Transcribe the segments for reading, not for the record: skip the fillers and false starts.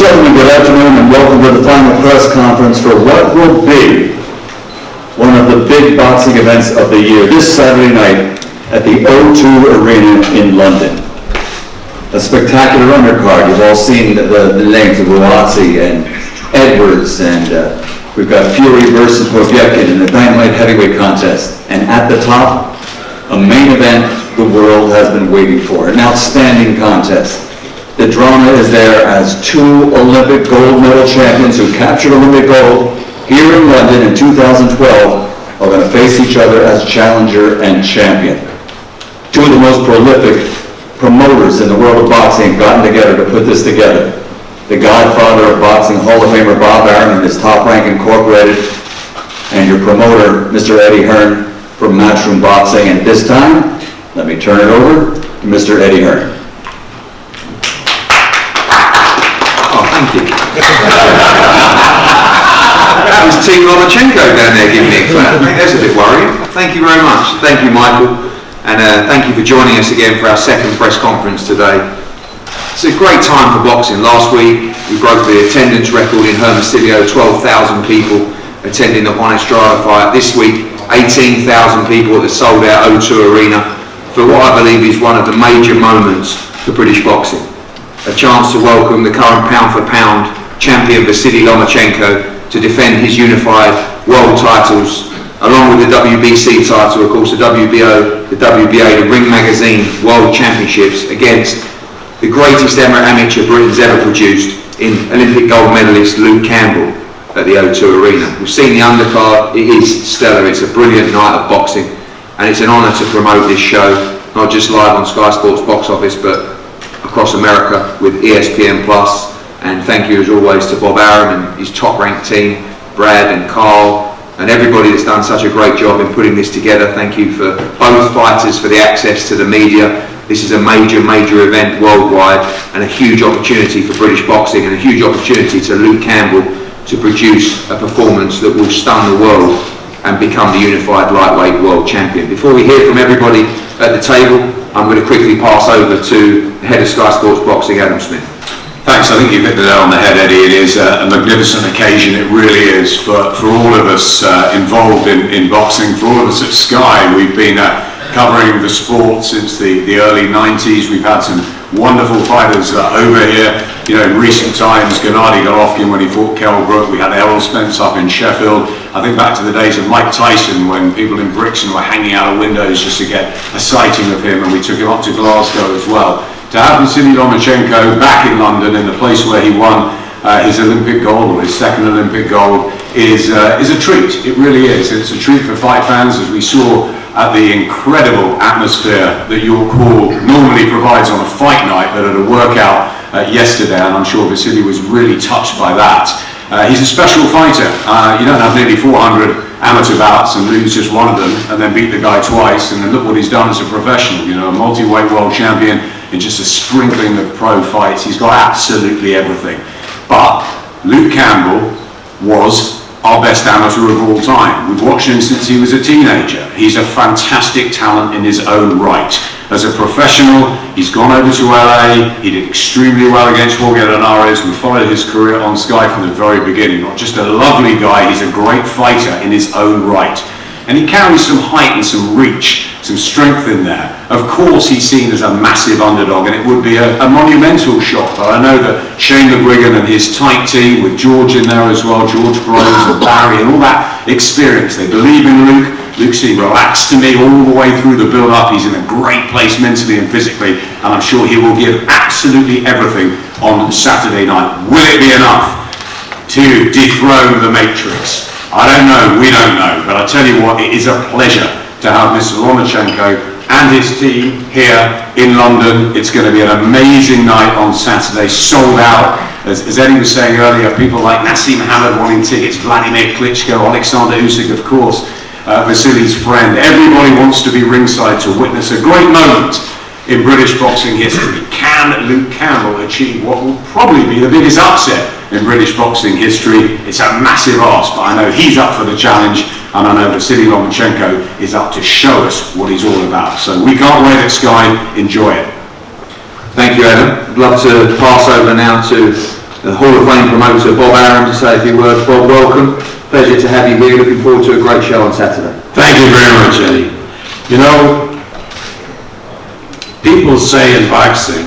gentlemen, good afternoon and welcome to the final press conference for what will be one of the big boxing events of the year this Saturday night at the O2 Arena in London. A spectacular undercard. You've all seen the names of Vasyl and Edwards, and we've got Fury versus Povetkin in the Dynamite Heavyweight contest. And at the top, a main event the world has been waiting for, an outstanding contest. The drama is there as two Olympic gold medal champions who captured Olympic gold here in London in 2012 are going to face each other as challenger and champion. Two of the most prolific promoters in the world of boxing have gotten together to put this together. The godfather of boxing, Hall of Famer Bob Arum and his Top Rank Incorporated, and your promoter, Mr. Eddie Hearn from Matchroom Boxing. And this time, let me turn it over to Mr. Eddie Hearn. Thank you. That was Team Lomachenko down there giving me a clap. I think that's a bit worrying. Thank you very much. Thank you, Michael. And thank you for joining us again for our second press conference today. It's a great time for boxing. Last week, we broke the attendance record in Hermosillo, 12,000 people attending the Juan Estrada fight. This week, 18,000 people at the sold-out O2 Arena for what I believe is one of the major moments for British boxing. A chance to welcome the current pound-for-pound champion Vasyl Lomachenko to defend his unified world titles, along with the WBC title, of course the WBO, the WBA, the Ring Magazine World Championships, against the greatest amateur Britain's ever produced in Olympic gold medalist Luke Campbell at the O2 Arena. We've seen the undercard. It is stellar. It's a brilliant night of boxing, and it's an honour to promote this show, not just live on Sky Sports box office, but across America with ESPN+. And thank you as always to Bob Arum and his top-ranked team, Brad and Carl, and everybody that's done such a great job in putting this together. Thank you for both fighters for the access to the media. This is a major event worldwide, and a huge opportunity for British boxing, and a huge opportunity to Luke Campbell to produce a performance that will stun the world and become the unified lightweight world champion. Before we hear from everybody at the table, I'm going to quickly pass over to the head of Sky Sports Boxing, Arum Smith. Thanks. I think you've hit the nail on the head, Eddie. It is a magnificent occasion. It really is for all of us involved in boxing. For all of us at Sky, we've been covering the sport since the early 90s. We've had some wonderful fighters over here. You know, in recent times, Gennady Golovkin when he fought Kell Brook. We had Errol Spence up in Sheffield. I think back to the days of Mike Tyson when people in Brixton were hanging out of windows just to get a sighting of him, and we took him up to Glasgow as well. To have Vasyl Lomachenko back in London, in the place where he won his Olympic gold, or his second Olympic gold, is a treat. It really is. It's a treat for fight fans, as we saw at the incredible atmosphere that your call normally provides on a fight night, but at a workout yesterday, and I'm sure Vasyl was really touched by that. He's a special fighter. You don't have nearly 400 amateur bouts and lose just one of them and then beat the guy twice, and then look what he's done as a professional. You know, a multi-weight world champion in just a sprinkling of pro fights. He's got absolutely everything. But Luke Campbell was our best amateur of all time. We've watched him since he was a teenager. He's a fantastic talent in his own right. As a professional, he's gone over to LA. He did extremely well against Jorge Linares. We followed his career on Sky from the very beginning. Not just a lovely guy, he's a great fighter in his own right. And he carries some height and some reach, some strength in there. Of course, he's seen as a massive underdog, and it would be a monumental shock. But I know that Shane McGuigan and his tight team, with George in there as well, George Groves and Barry and all that experience, they believe in Luke. Luke seemed relaxed to me all the way through the build-up. He's in a great place mentally and physically, and I'm sure he will give absolutely everything on Saturday night. Will it be enough to dethrone the Matrix? I don't know, we don't know, but I tell you what, it is a pleasure to have Mr. Lomachenko and his team here in London. It's going to be an amazing night on Saturday, sold out. As Eddie was saying earlier, people like Nassim Hamad wanting tickets, Vladimir Klitschko, Alexander Usyk, of course, Vasyl's friend. Everybody wants to be ringside to witness a great moment in British boxing history. Can Luke Campbell achieve what will probably be the biggest upset in British boxing history? It's a massive ask, but I know he's up for the challenge, and I know Vasyl Lomachenko is up to show us what he's all about. So we can't wait at Sky. Enjoy it. Thank you, Adam. I'd love to pass over now to the Hall of Fame promoter Bob Arum to say a few words. Bob, welcome. Pleasure to have you here. Looking forward to a great show on Saturday. Thank you very much, Eddie. You know, people say in boxing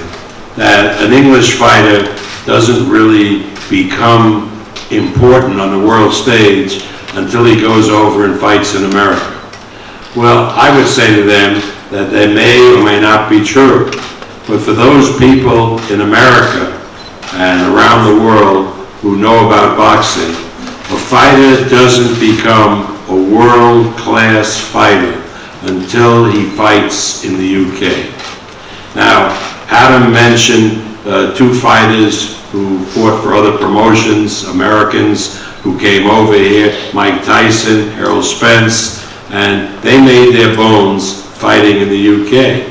that an English fighter doesn't really become important on the world stage until he goes over and fights in America. Well, I would say to them that they may or may not be true. But for those people in America and around the world who know about boxing, a fighter doesn't become a world-class fighter until he fights in the UK. Now, Adam mentioned two fighters who fought for other promotions, Americans who came over here, Mike Tyson, Errol Spence, and they made their bones fighting in the UK.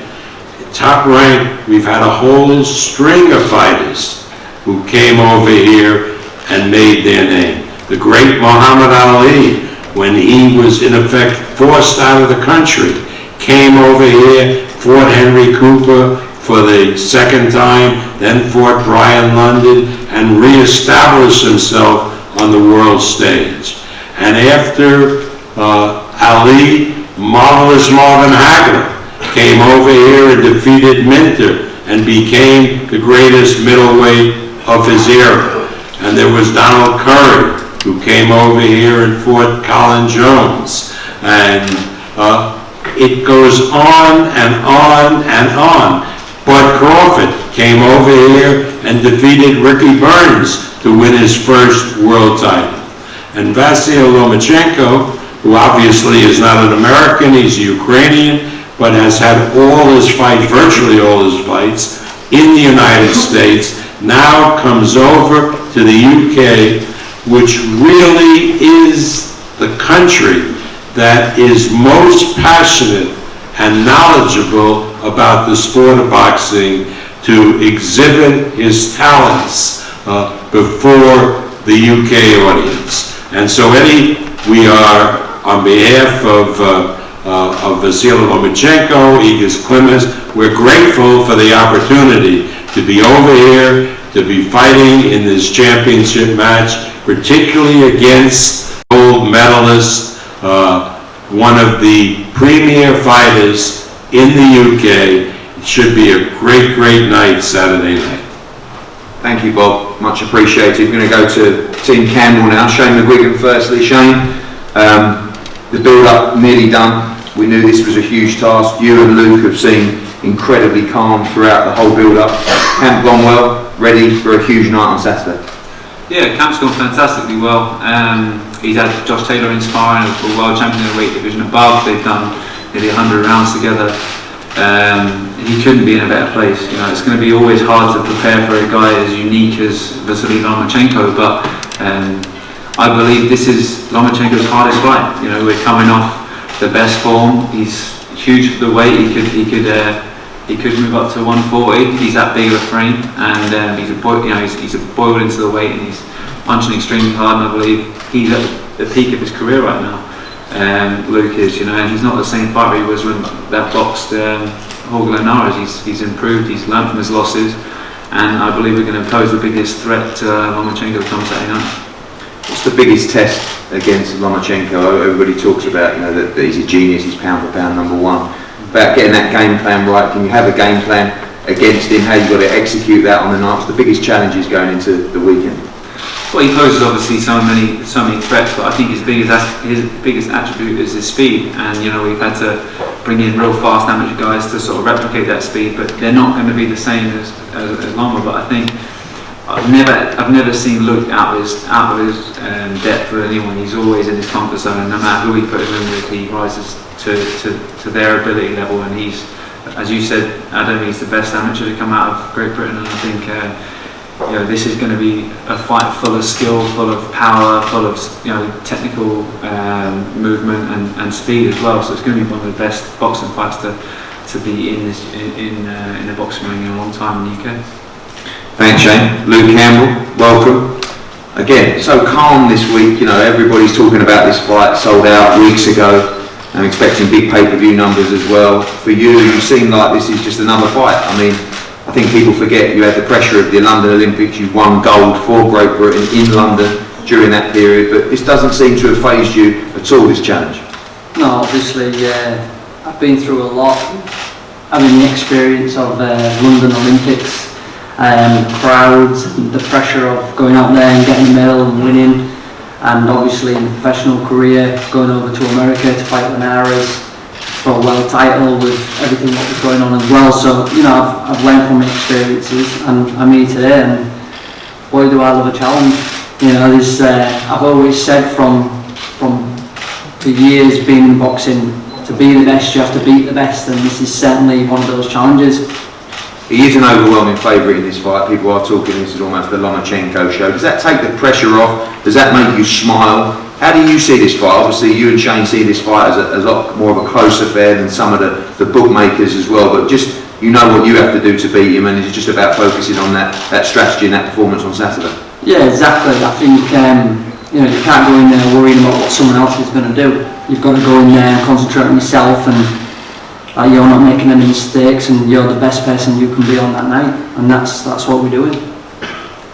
Top rank, we've had a whole string of fighters who came over here and made their name. The great Muhammed Ali, when he was in effect forced out of the country, came over here, fought Henry Cooper for the second time, then fought Brian London, and reestablished himself on the world stage. And after Ali, marvelous Marvin Hagler came over here and defeated Minter and became the greatest middleweight of his era. And there was Donald Curry, who came over here and fought Colin Jones. And it goes on and on and on. Bud Crawford came over here and defeated Ricky Burns to win his first world title. And Vasyl Lomachenko, who obviously is not an American, he's a Ukrainian, but has had all his fights, virtually all his fights, in the United States, now comes over to the UK, which really is the country that is most passionate and knowledgeable about the sport of boxing to exhibit his talents before the UK audience. And so, Eddie, we are, on behalf of Vasyl Lomachenko, Igis Klimas, we're grateful for the opportunity to be over here, to be fighting in this championship match, particularly against gold medalist, one of the premier fighters in the UK. It should be a great, great night Saturday night. Thank you, Bob. Much appreciated. We're going to go to Team Campbell now. Shane McGuigan firstly. Shane, the build-up nearly done. We knew this was a huge task. You and Luke have seemed incredibly calm throughout the whole build-up. Camp gone well, ready for a huge night on Saturday. Yeah, camp's gone fantastically well. He's had Josh Taylor inspiring, a world champion in the weight division above. They've done nearly 100 rounds together. He couldn't be in a better place. You know, it's going to be always hard to prepare for a guy as unique as Vasyl Lomachenko, but I believe this is Lomachenko's hardest fight. You know, we're coming off the best form. He's huge for the weight. He could move up to 140. He's that big of a frame, and he's boiled into the weight, and he's punching extremely hard. And I believe he's at the peak of his career right now. Luke is, you know, and he's not the same fighter he was when that boxed Jorge Linares. He's improved. He's learned from his losses, and I believe we're going to pose the biggest threat to Lomachenko come Saturday night. What's the biggest test against Lomachenko? Everybody talks about, you know, that he's a genius. He's pound for pound number one. About getting that game plan right. Can you have a game plan against him? How you got to execute that on the night? What's the biggest challenges going into the weekend? Well, he poses obviously so many threats, but I think his biggest attribute is his speed. And you know, we've had to bring in real fast amateur guys to sort of replicate that speed, but they're not going to be the same as Loma. But I think I've never seen Luke out of his depth with anyone. He's always in his comfort zone, and no matter who he puts him in with, he rises to their ability level. And he's, as you said, Adam, he's the best amateur to come out of Great Britain, and I think you know, this is going to be a fight full of skill, full of power, full of, you know, technical movement and speed as well. So it's going to be one of the best boxing fights to be in a boxing ring in a long time in the UK. Thanks, Shane. Luke Campbell, welcome. Again, so calm this week. You know, everybody's talking about this fight, sold out weeks ago. I'm expecting big pay-per-view numbers as well. For you, you seem like this is just another fight. I mean, I think people forget you had the pressure of the London Olympics, you won gold for Great Britain in London during that period, but this doesn't seem to have fazed you at all, this challenge. No, obviously, I've been through a lot. Having the experience of London Olympics, crowds, and the pressure of going out there and getting a medal and winning, and obviously in a professional career, going over to America to fight Linares for a world title with everything that was going on as well. So, you know, I've learned from my experiences, and I'm here today, and boy do I love a challenge. You know, there's, I've always said from the years being in boxing, to be the best you have to beat the best, and this is certainly one of those challenges. He is an overwhelming favourite in this fight. People are talking this is almost the Lomachenko show. Does that take the pressure off? Does that make you smile? How do you see this fight? Obviously you and Shane see this fight as a lot more of a close affair than some of the bookmakers as well, but just, you know what you have to do to beat him, and it's just about focusing on that strategy and that performance on Saturday. Yeah, exactly. I think you know, you can't go in there worrying about what someone else is going to do. You've got to go in there and concentrate on yourself, and you're not making any mistakes, and you're the best person you can be on that night, and that's what we're doing.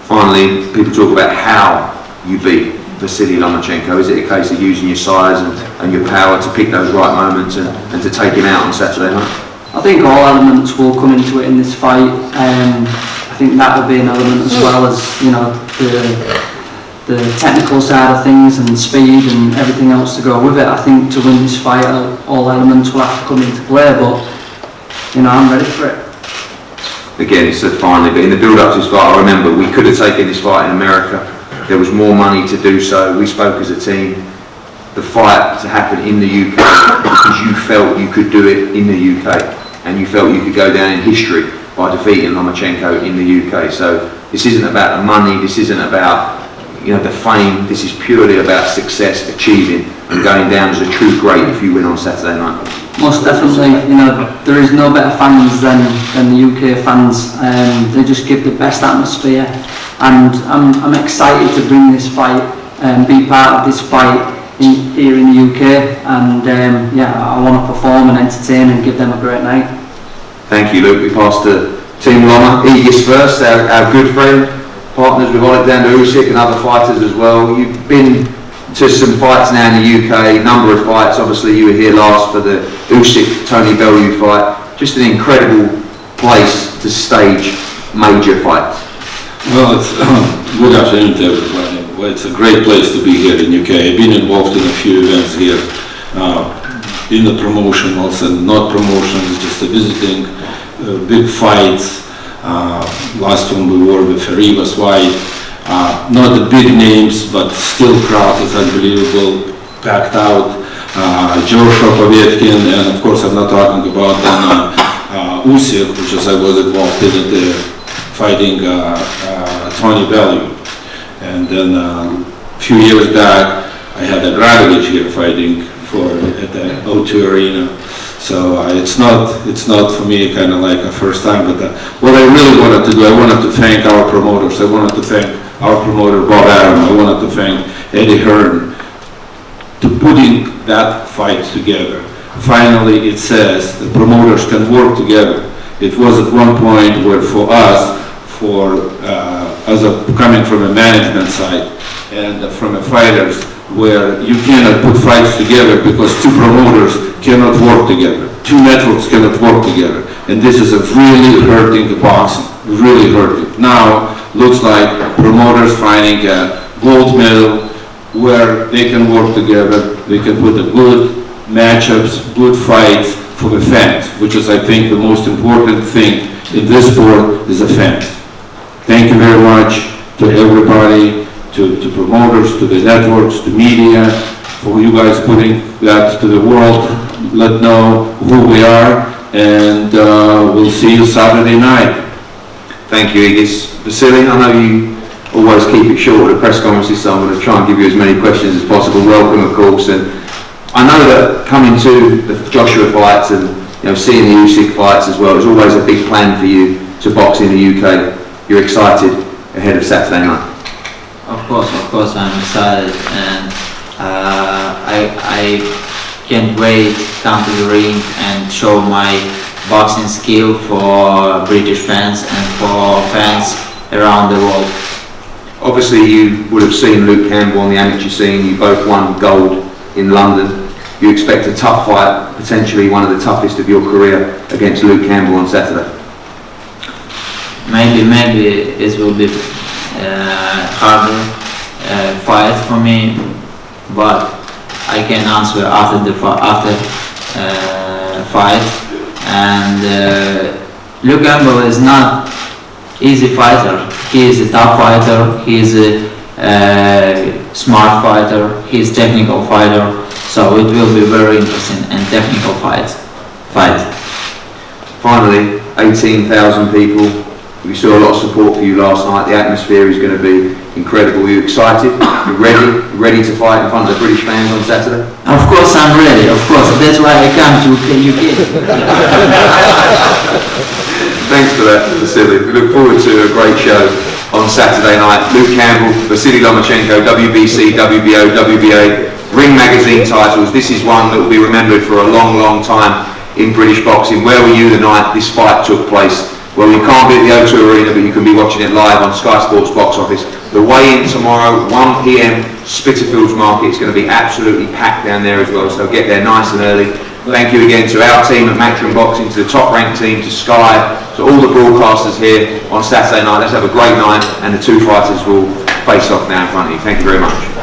Finally, people talk about how you beat Vasyl Lomachenko. Is it a case of using your size and your power to pick those right moments and to take him out on Saturday night? I think all elements will come into it in this fight. I think that will be an element as well as, you know, the technical side of things and speed and everything else to go with it. I think to win this fight, all elements will have to come into play, but, you know, I'm ready for it. Again, it's said finally, but in the build-up to this fight, I remember we could have taken this fight in America. There was more money to do so. We spoke as a team. The fight to happen in the UK because you felt you could do it in the UK, and you felt you could go down in history by defeating Lomachenko in the UK. So this isn't about the money. This isn't about, you know, the fame. This is purely about success, achieving, and going down as a true great if you win on Saturday night. Most definitely, you know, there is no better fans than the UK fans. They just give the best atmosphere, and I'm excited to bring this fight and be part of this fight here in the UK. And yeah, I want to perform and entertain and give them a great night. Thank you, Luke. We pass to Team Loma. Aegis first, our good friend, partners with Alexander Usyk and other fighters as well. You've been to some fights now in the UK, number of fights. Obviously you were here last for the Usyk-Tony Bellew fight. Just an incredible place to stage major fights. Well, it's good afternoon to everybody. Well, it's a great place to be here in UK. I've been involved in a few events here, in the promotionals and not promotions, just visiting big fights. Last one we were with Rivas fight. Not the big names, but still crowd is unbelievable, packed out. Joshua Povetkin, and of course I'm not talking about Usyk, which is I was involved in the fighting Tony Bellew. And then a few years back I had a Gradovic here fighting at the O2 Arena. So it's not for me kind of like a first time, but what I really wanted to do, I wanted to thank our promoters. I wanted to thank our promoter Bob Arum. I wanted to thank Eddie Hearn to putting that fight together. Finally, it says the promoters can work together. It was at one point where for us, as coming from a management side and from a fighters, where you cannot put fights together because two promoters cannot work together, two networks cannot work together, and this is really hurting the boxing, really hurting. Now looks like promoters finding a gold medal where they can work together, they can put the good matchups, good fights for the fans, which is I think the most important thing in this sport is the fans. Thank you very much to everybody, to promoters, to the networks, to media, for you guys putting that to the world. Let know who we are, and we'll see you Saturday night. Thank you, Aegis. Vasyl, I know you always keep it short with the press conferences, so I'm going to try and give you as many questions as possible. Welcome, of course, and I know that coming to the Joshua fights and seeing the Usyk fights as well is always a big plan for you to box in the UK. You're excited ahead of Saturday night? Of course, I'm excited, and I can't wait to come to the ring and show my boxing skill for British fans and for fans around the world. Obviously, you would have seen Luke Campbell on the amateur scene. You both won gold in London. You expect a tough fight, potentially one of the toughest of your career, against Luke Campbell on Saturday. Maybe it will be harder fight for me, but I can answer after the fight. And Luke Campbell is not easy fighter. He is a tough fighter. He is a smart fighter. He is technical fighter. So it will be very interesting and technical fight. Finally, 18,000 people. We saw a lot of support for you last night. The atmosphere is going to be incredible. Are you excited? You ready to fight in front of the British fans on Saturday? Of course I'm ready, of course. That's why I come to UK. Thanks for that, Vasyl. We look forward to a great show on Saturday night. Luke Campbell, Vasyl Lomachenko, WBC, WBO, WBA, Ring Magazine titles. This is one that will be remembered for a long, long time in British boxing. Where were you the night this fight took place? Well, you can't be at the O2 Arena, but you can be watching it live on Sky Sports Box Office. The weigh-in tomorrow, 1 p.m, Spitalfields Market. It's going to be absolutely packed down there as well, so get there nice and early. Thank you again to our team at Matchroom Boxing, to the top-ranked team, to Sky, to all the broadcasters here on Saturday night. Let's have a great night, and the two fighters will face off now in front of you. Thank you very much.